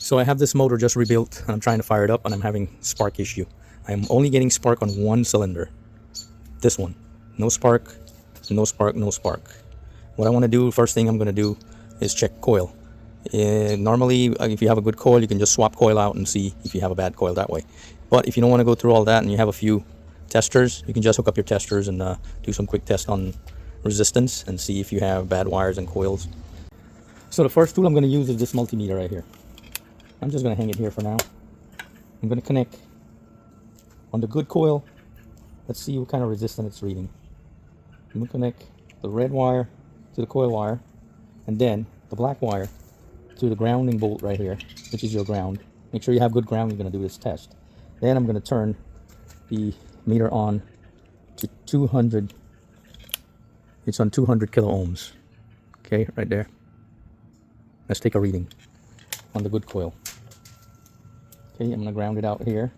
So I have this motor just rebuilt and I'm trying to fire it up and I'm having spark issue. I'm only getting spark on one cylinder. This one. No spark, no spark, no spark. What I want to do, first thing I'm going to do is check coil. Normally, if you have a good coil, you can just swap coil out and see if you have a bad coil that way. But if you don't want to go through all that and you have a few testers, you can just hook up your testers and do some quick tests on resistance and see if you have bad wires and coils. So the first tool I'm going to use is this multimeter right here. I'm just going to hang it here for now. I'm going to connect on the good coil. Let's see what kind of resistance it's reading. I'm going to connect the red wire to the coil wire and then the black wire to the grounding bolt right here, which is your ground. Make sure you have good ground. You're going to do this test. Then I'm going to turn the meter on to 200. It's on 200 kilo ohms. Okay, right there. Let's take a reading on the good coil. Okay, I'm going to ground it out here.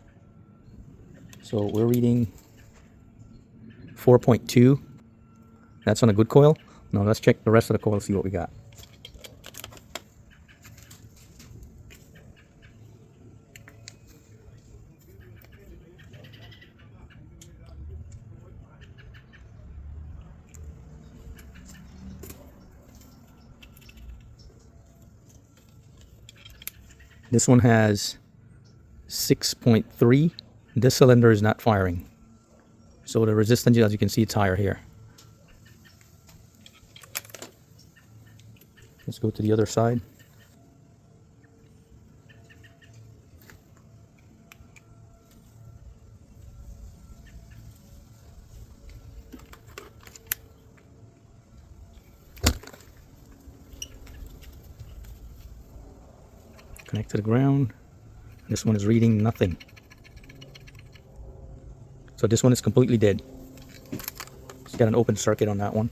So we're reading 4.2. That's on a good coil. Now let's check the rest of the coil, see what we got. This one has 6.3. This cylinder is not firing. So the resistance, as you can see, it's higher here. Let's go to the other side. Connect to the ground. This one is reading nothing. So this one is completely dead. It's got an open circuit on that one.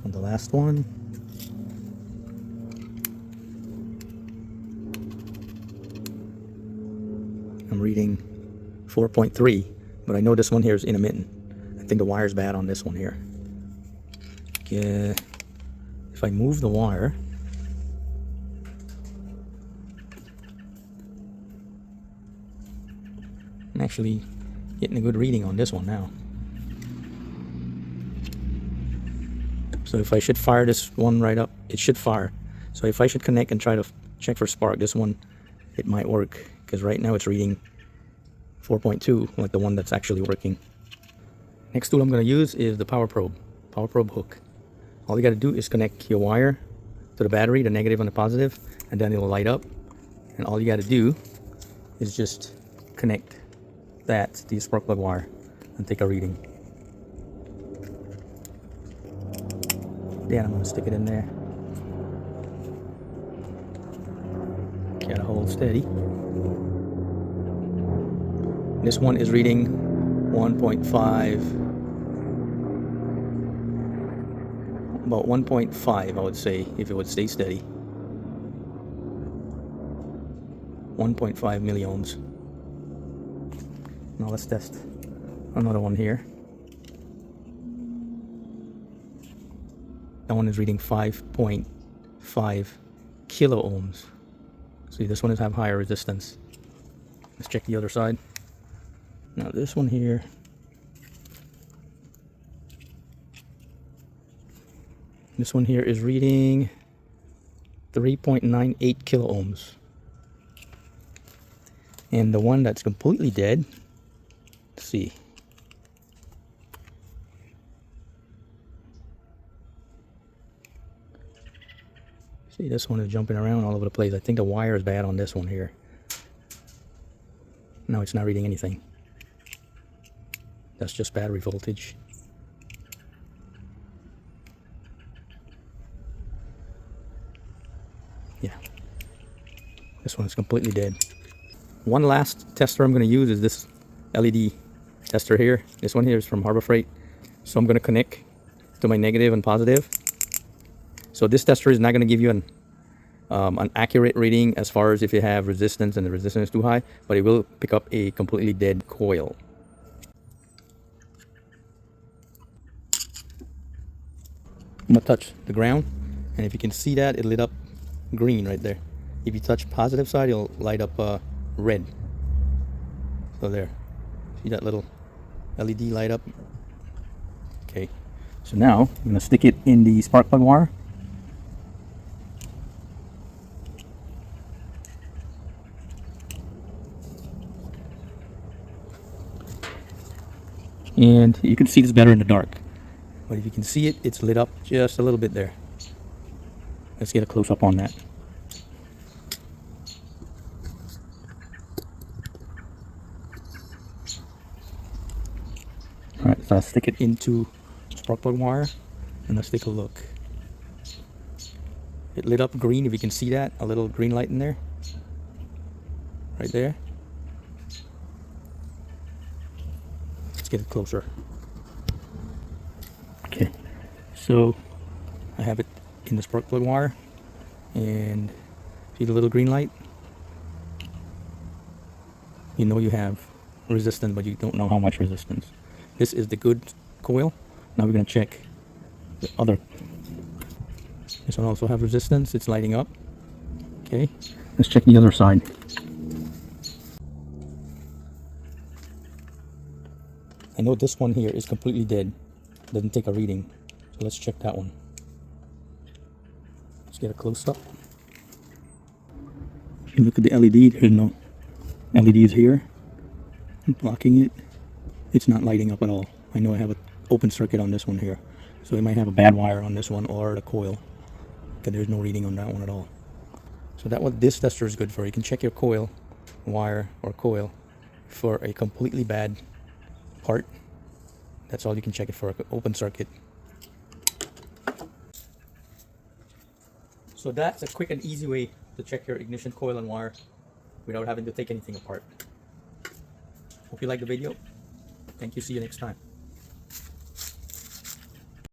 And the last one. I'm reading 4.3, but I know this one here is intermittent. I think the wire's bad on this one here. If I move the wire, I'm actually getting a good reading on this one now. So if I should fire this one right up, it should fire. So if I should connect and try to check for spark, this one, it might work. Because right now it's reading 4.2, like the one that's actually working. Next tool I'm going to use is the power probe hook. All you got to do is connect your wire to the battery, the negative and the positive, and then it will light up. And all you got to do is just connect that to your spark plug wire and take a reading. Then I'm going to stick it in there. Got to hold steady. This one is reading 1.5. About 1.5, I would say, if it would stay steady. 1.5 milliohms. Now let's test another one here. That one is reading 5.5 kilo ohms. See, this one is have higher resistance. Let's check the other side. Now this one here, is reading 3.98 kilo ohms. And the one that's completely dead, let's see. See, this one is jumping around all over the place. I think the wire is bad on this one here. No, it's not reading anything. That's just battery voltage. Yeah, this one is completely dead. One last tester I'm going to use is this LED tester here. This one here is from Harbor Freight. So I'm going to connect to my negative and positive. So this tester is not going to give you an accurate reading as far as if you have resistance and the resistance is too high, but it will pick up a completely dead coil. I'm gonna touch the ground, and if you can see that, it lit up green right there. If you touch positive side, it'll light up red. So there, see that little LED light up? Okay, so now I'm gonna stick it in the spark plug wire. And you can see this better in the dark, but if you can see it, it's lit up just a little bit there. Let's get a close-up on that. Alright, so I'll stick it into spark plug wire, and let's take a look. It lit up green, if you can see that, a little green light in there. Right there. Let's get it closer. Okay, so I have it in the spark plug wire, and see the little green light? You know you have resistance, but you don't know how much resistance. This is the good coil. Now we're going to check the other. This one also has resistance. It's lighting up. Okay, let's check the other side. I know this one here is completely dead. Doesn't take a reading. So let's check that one. Let's get a close-up. If you look at the LED, there's no LEDs here. I'm blocking it. It's not lighting up at all. I know I have an open circuit on this one here. So it might have a bad wire on this one or the coil, because there's no reading on that one at all. So that what this tester is good for. You can check your coil, wire, or coil for a completely bad part. That's all you can check it for, an open circuit. So that's a quick and easy way to check your ignition coil and wire without having to take anything apart. Hope you liked the video. Thank you. See you next time.